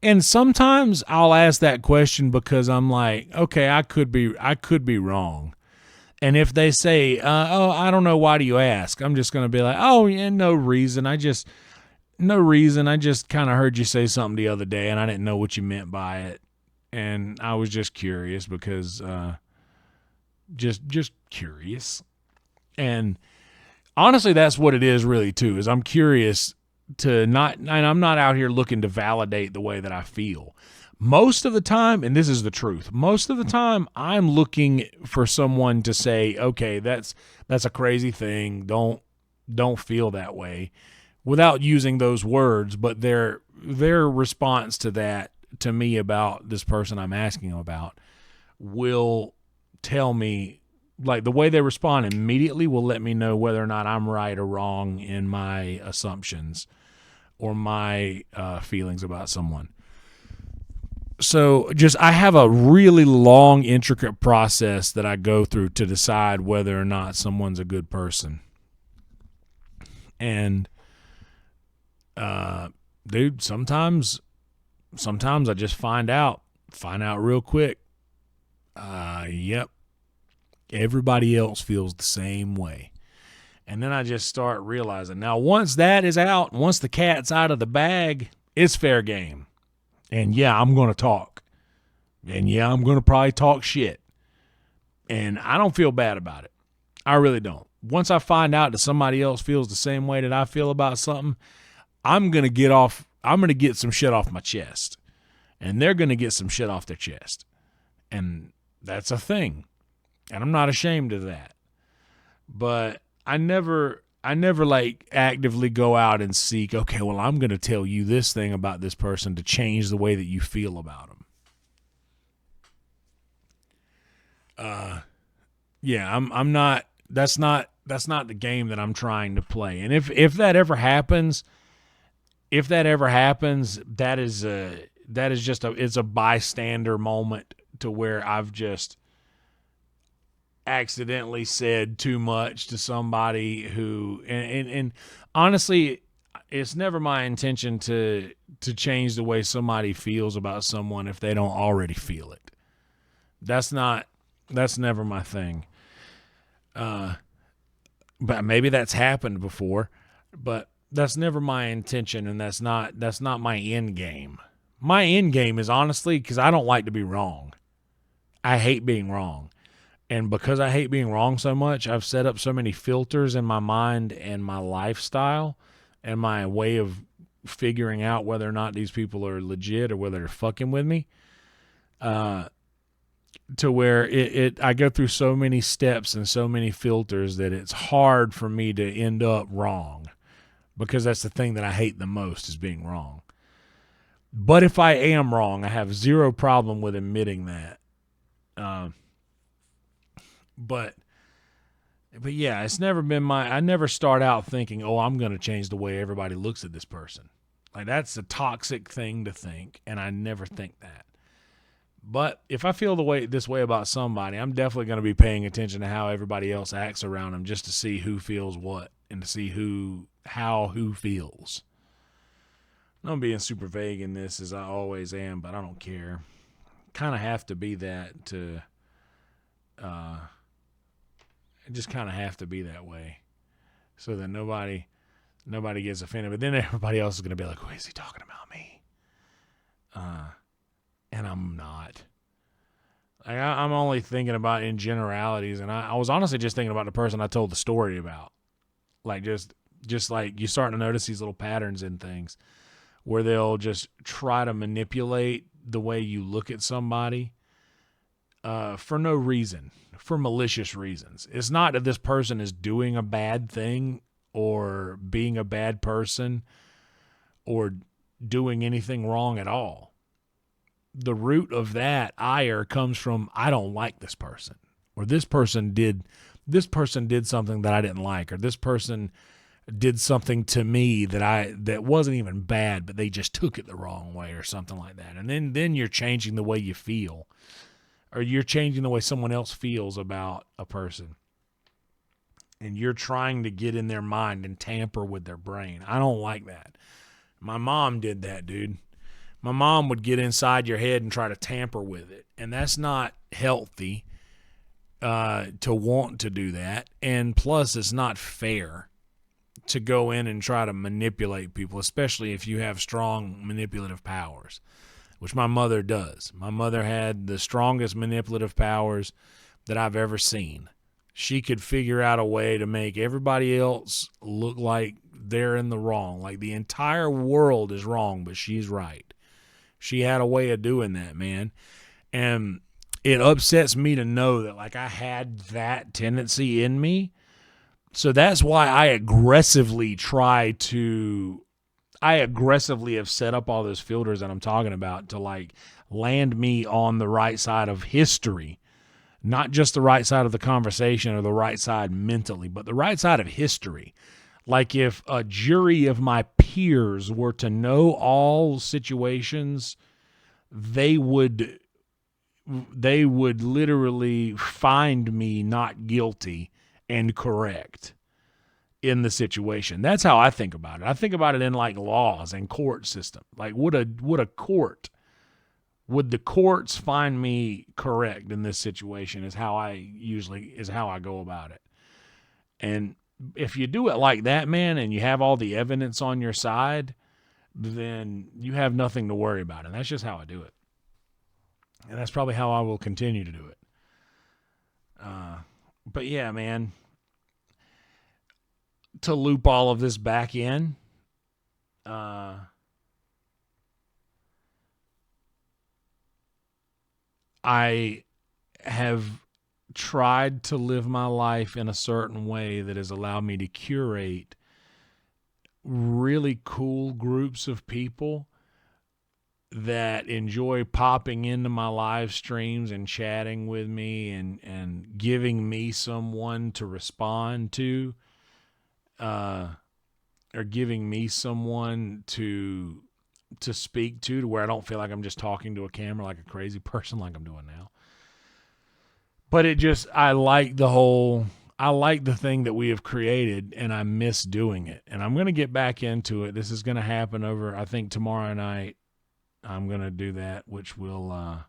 And sometimes I'll ask that question because I'm like, okay, I could be wrong. And if they say, oh, I don't know, why do you ask? I'm just going to be like, oh, yeah, no reason. I just kind of heard you say something the other day and I didn't know what you meant by it. And I was just curious because, just curious. And honestly, that's what it is really too, is I'm curious and I'm not out here looking to validate the way that I feel. Most of the time, and this is the truth, most of the time I'm looking for someone to say, okay, that's a crazy thing. Don't feel that way, without using those words, but their response to that, to me, about this person I'm asking about, will tell me, like the way they respond immediately will let me know whether or not I'm right or wrong in my assumptions or my feelings about someone. So I have a really long, intricate process that I go through to decide whether or not someone's a good person. And, dude, sometimes I just find out real quick. Yep. Everybody else feels the same way. And then I just start realizing, now once that is out, once the cat's out of the bag, it's fair game. And yeah, I'm going to talk. And yeah, I'm going to probably talk shit. And I don't feel bad about it. I really don't. Once I find out that somebody else feels the same way that I feel about something, I'm going to get some shit off my chest. And they're going to get some shit off their chest. And that's a thing. And I'm not ashamed of that. But I never like actively go out and seek, okay, well, I'm going to tell you this thing about this person to change the way that you feel about them. Yeah, I'm not, that's not the game that I'm trying to play. And if that ever happens, that is just it's a bystander moment to where I've just accidentally said too much to somebody who, and honestly, it's never my intention to change the way somebody feels about someone if they don't already feel it. That's never my thing. But maybe that's happened before, but that's never my intention, and that's not my end game. My end game is honestly because I don't like to be wrong. I hate being wrong. And because I hate being wrong so much, I've set up so many filters in my mind and my lifestyle and my way of figuring out whether or not these people are legit or whether they're fucking with me. To where I go through so many steps and so many filters that it's hard for me to end up wrong, because that's the thing that I hate the most, is being wrong. But if I am wrong, I have zero problem with admitting that. But yeah, it's never been I never start out thinking, oh, I'm going to change the way everybody looks at this person. Like, that's a toxic thing to think, and I never think that. But if I feel this way about somebody, I'm definitely going to be paying attention to how everybody else acts around them, just to see who feels what and to see who feels. I'm being super vague in this, as I always am, but I don't care. Kind of have to be that to. I just kind of have to be that way, so that nobody gets offended. But then everybody else is going to be like, "Who is he talking about me?" And I'm not. I'm only thinking about in generalities, and I was honestly just thinking about the person I told the story about. Like, just like you start to notice these little patterns in things where they'll just try to manipulate the way you look at somebody for no reason, for malicious reasons. It's not that this person is doing a bad thing or being a bad person or doing anything wrong at all. The root of that ire comes from, I don't like this person, or this person did something that I didn't like, or this person did something to me that wasn't even bad, but they just took it the wrong way, or something like that. And then you're changing the way you feel, or you're changing the way someone else feels about a person, and you're trying to get in their mind and tamper with their brain. I don't like that. My mom did that, dude. My mom would get inside your head and try to tamper with it, and that's not healthy to want to do that. And plus, it's not fair to go in and try to manipulate people, especially if you have strong manipulative powers, which my mother does. My mother had the strongest manipulative powers that I've ever seen. She could figure out a way to make everybody else look like they're in the wrong, like the entire world is wrong, but she's right. She had a way of doing that, man. And it upsets me to know that, like, I had that tendency in me. So that's why I aggressively have set up all those filters that I'm talking about to, like, land me on the right side of history. Not just the right side of the conversation or the right side mentally, but the right side of history. Like, if a jury of my peers were to know all situations, they would literally find me not guilty and correct in the situation. That's how I think about it. I think about it in, like, laws and court system. Like, would the courts find me correct in this situation is how I go about it. And if you do it like that, man, and you have all the evidence on your side, then you have nothing to worry about. And that's just how I do it. And that's probably how I will continue to do it. But yeah, man, to loop all of this back in, I have tried to live my life in a certain way that has allowed me to curate really cool groups of people that enjoy popping into my live streams and chatting with me and giving me someone to respond to, or giving me someone to speak to where I don't feel like I'm just talking to a camera like a crazy person like I'm doing now. But I like the thing that we have created, and I miss doing it. And I'm going to get back into it. This is going to happen over, I think, tomorrow night. I'm going to do that, which will,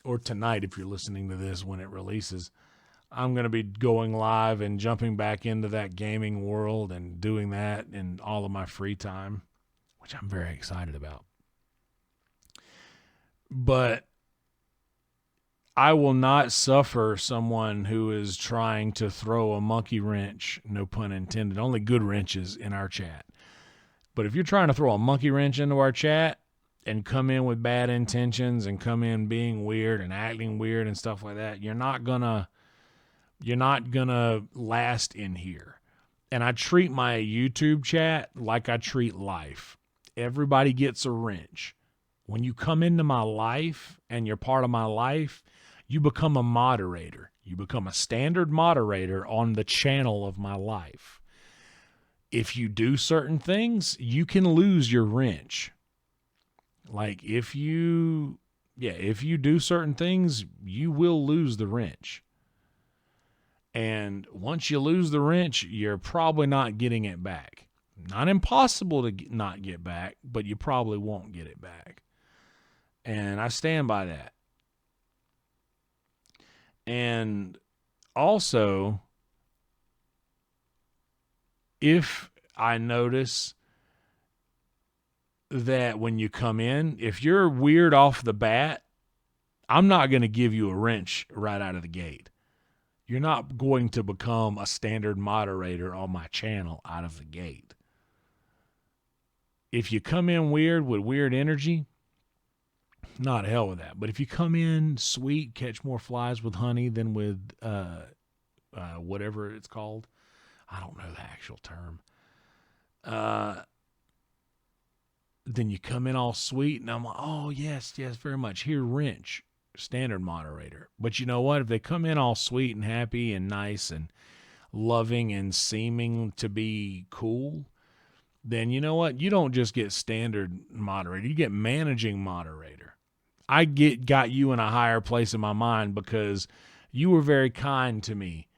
or tonight if you're listening to this when it releases. I'm going to be going live and jumping back into that gaming world and doing that in all of my free time, which I'm very excited about. But I will not suffer someone who is trying to throw a monkey wrench, no pun intended, only good wrenches in our chat, But if you're trying to throw a monkey wrench into our chat and come in with bad intentions and come in being weird and acting weird and stuff like that, you're not gonna last in here. And I treat my YouTube chat like I treat life. Everybody gets a wrench. When you come into my life and you're part of my life, you become a moderator. You become a standard moderator on the channel of my life. If you do certain things, you can lose your wrench. Like if you do certain things, you will lose the wrench. And once you lose the wrench, you're probably not getting it back. Not impossible to not get back, but you probably won't get it back. And I stand by that. And also, if I notice that when you come in, if you're weird off the bat, I'm not going to give you a wrench right out of the gate. You're not going to become a standard moderator on my channel out of the gate. If you come in weird with weird energy, not hell with that. But if you come in sweet, catch more flies with honey than with whatever it's called. I don't know the actual term. Then you come in all sweet, and I'm like, oh, yes, very much. Here, wrench, standard moderator. But you know what? If they come in all sweet and happy and nice and loving and seeming to be cool, then you know what? You don't just get standard moderator. You get managing moderator. I got you in a higher place in my mind because you were very kind to me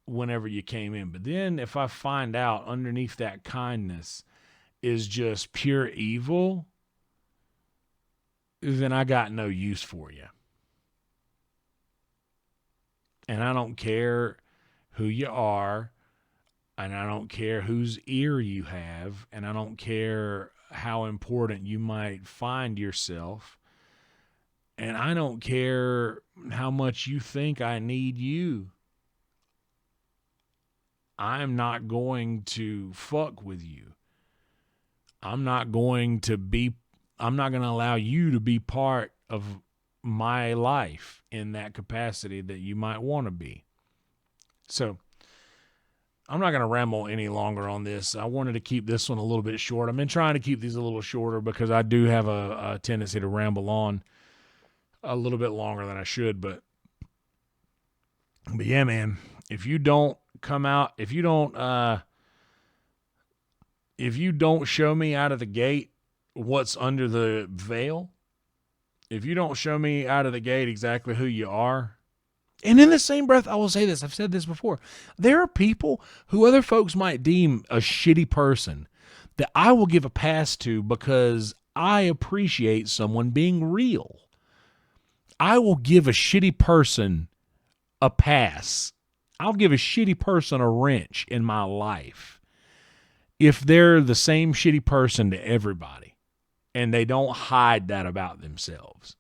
whenever you came in. But then if I find out underneath that kindness is just pure evil, then I got no use for you. And I don't care who you are, and I don't care whose ear you have, and I don't care how important you might find yourself, and I don't care how much you think I need you. I'm not going to fuck with you. I'm not going to allow you to be part of my life in that capacity that you might want to be. So I'm not going to ramble any longer on this. I wanted to keep this one a little bit short. I've been trying to keep these a little shorter because I do have a tendency to ramble on a little bit longer than I should. But yeah, man, if you don't come out, if you don't show me out of the gate what's under the veil, if you don't show me out of the gate exactly who you are, and in the same breath, I will say this, I've said this before, there are people who other folks might deem a shitty person that I will give a pass to because I appreciate someone being real. I will give a shitty person a pass. I'll give a shitty person a wrench in my life if they're the same shitty person to everybody and they don't hide that about themselves.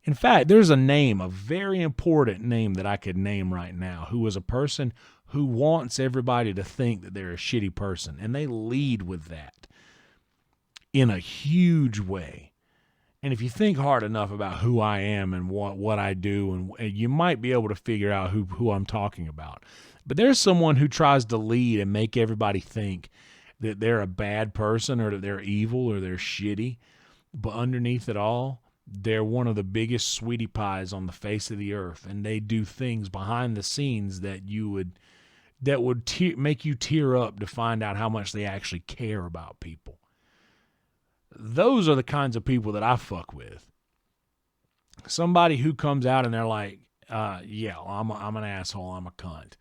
In fact, there's a name, a very important name that I could name right now, who is a person who wants everybody to think that they're a shitty person, and they lead with that in a huge way. And if you think hard enough about who I am and what I do, and you might be able to figure out who I'm talking about. But there's someone who tries to lead and make everybody think that they're a bad person or that they're evil or they're shitty. But underneath it all, they're one of the biggest sweetie pies on the face of the earth, and they do things behind the scenes that would make you tear up to find out how much they actually care about people. Those are the kinds of people that I fuck with. Somebody who comes out and they're like, yeah, I'm an asshole, I'm a cunt.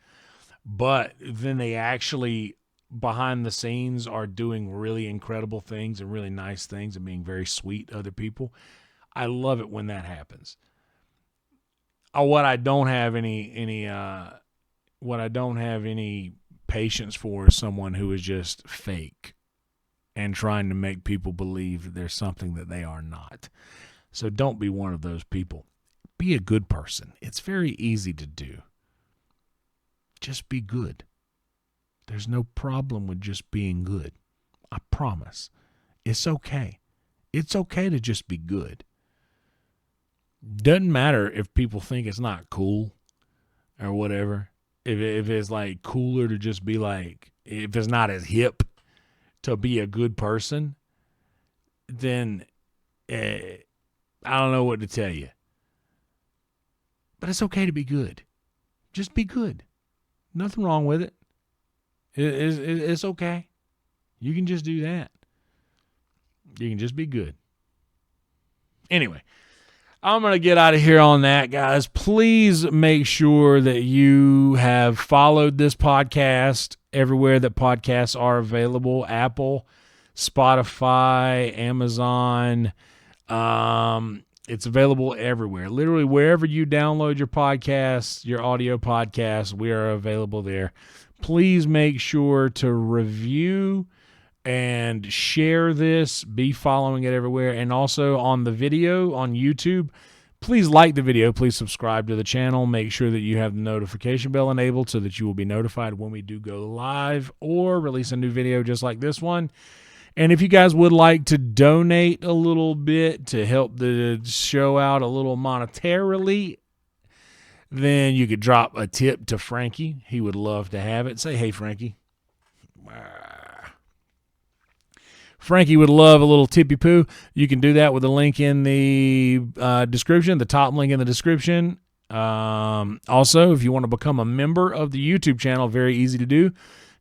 But then they actually, behind the scenes, are doing really incredible things and really nice things and being very sweet to other people. I love it when that happens. What I don't have any patience for is someone who is just fake and trying to make people believe that there's something that they are not. So don't be one of those people. Be a good person. It's very easy to do. Just be good. There's no problem with just being good. I promise. It's okay. It's okay to just be good. Doesn't matter if people think it's not cool or whatever. If it's like cooler to just be like, if it's not as hip to be a good person, then I don't know what to tell you. But it's okay to be good. Just be good. Nothing wrong with it. It's okay. You can just do that. You can just be good. Anyway, I'm going to get out of here on that, guys. Please make sure that you have followed this podcast everywhere that podcasts are available. Apple, Spotify, Amazon. It's available everywhere. Literally wherever you download your podcasts, your audio podcasts, we are available there. Please make sure to review and share this. Be following it everywhere. And also on the video on YouTube, please like the video. Please subscribe to the channel. Make sure that you have the notification bell enabled so that you will be notified when we do go live or release a new video just like this one. And if you guys would like to donate a little bit to help the show out a little monetarily, then you could drop a tip to Frankie. He would love to have it. Say, hey, Frankie. Frankie would love a little tippy poo. You can do that with a link in the description, the top link in the description. Also, if you want to become a member of the YouTube channel, very easy to do.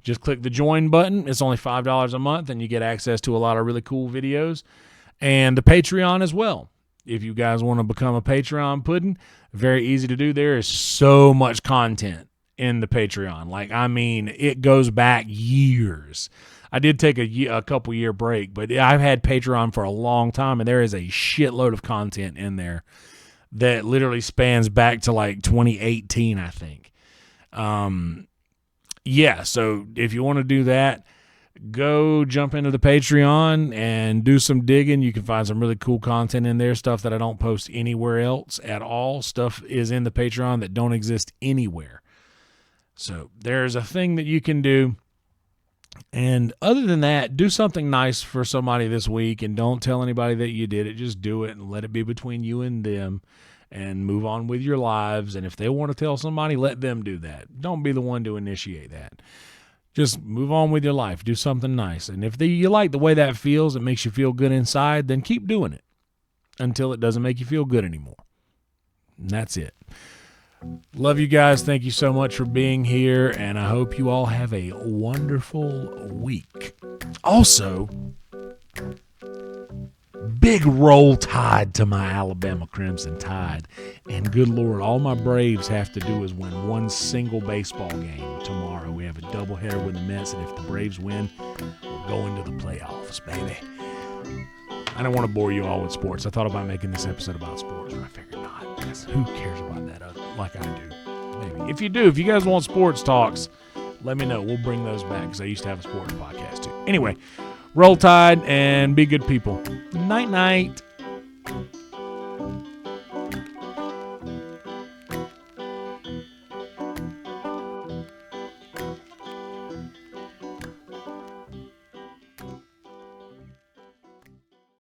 Just click the join button. It's only $5 a month, and you get access to a lot of really cool videos. And the Patreon as well. If you guys want to become a Patreon puddin', very easy to do. There is so much content in the Patreon. Like, I mean, it goes back years. I did take a couple year break, but I've had Patreon for a long time, and there is a shitload of content in there that literally spans back to like 2018, I think. Yeah, so if you want to do that, go jump into the Patreon and do some digging. You can find some really cool content in there, stuff that I don't post anywhere else at all. Stuff is in the Patreon that don't exist anywhere. So there's a thing that you can do. And other than that, do something nice for somebody this week, and don't tell anybody that you did it. Just do it and let it be between you and them, and move on with your lives. And if they want to tell somebody, let them do that. Don't be the one to initiate that. Just move on with your life. Do something nice. And if you like the way that feels, it makes you feel good inside, then keep doing it until it doesn't make you feel good anymore. And that's it. Love you guys. Thank you so much for being here, and I hope you all have a wonderful week. Also, big roll tide to my Alabama Crimson Tide. And good Lord, all my Braves have to do is win one single baseball game tomorrow. We have a doubleheader with the Mets, and if the Braves win, we're going to the playoffs, baby. I don't want to bore you all with sports. I thought about making this episode about sports, but I figured not. Who cares about that like I do? Maybe. If you guys want sports talks, let me know. We'll bring those back because I used to have a sports podcast too. Anyway, roll tide and be good people. Night-night.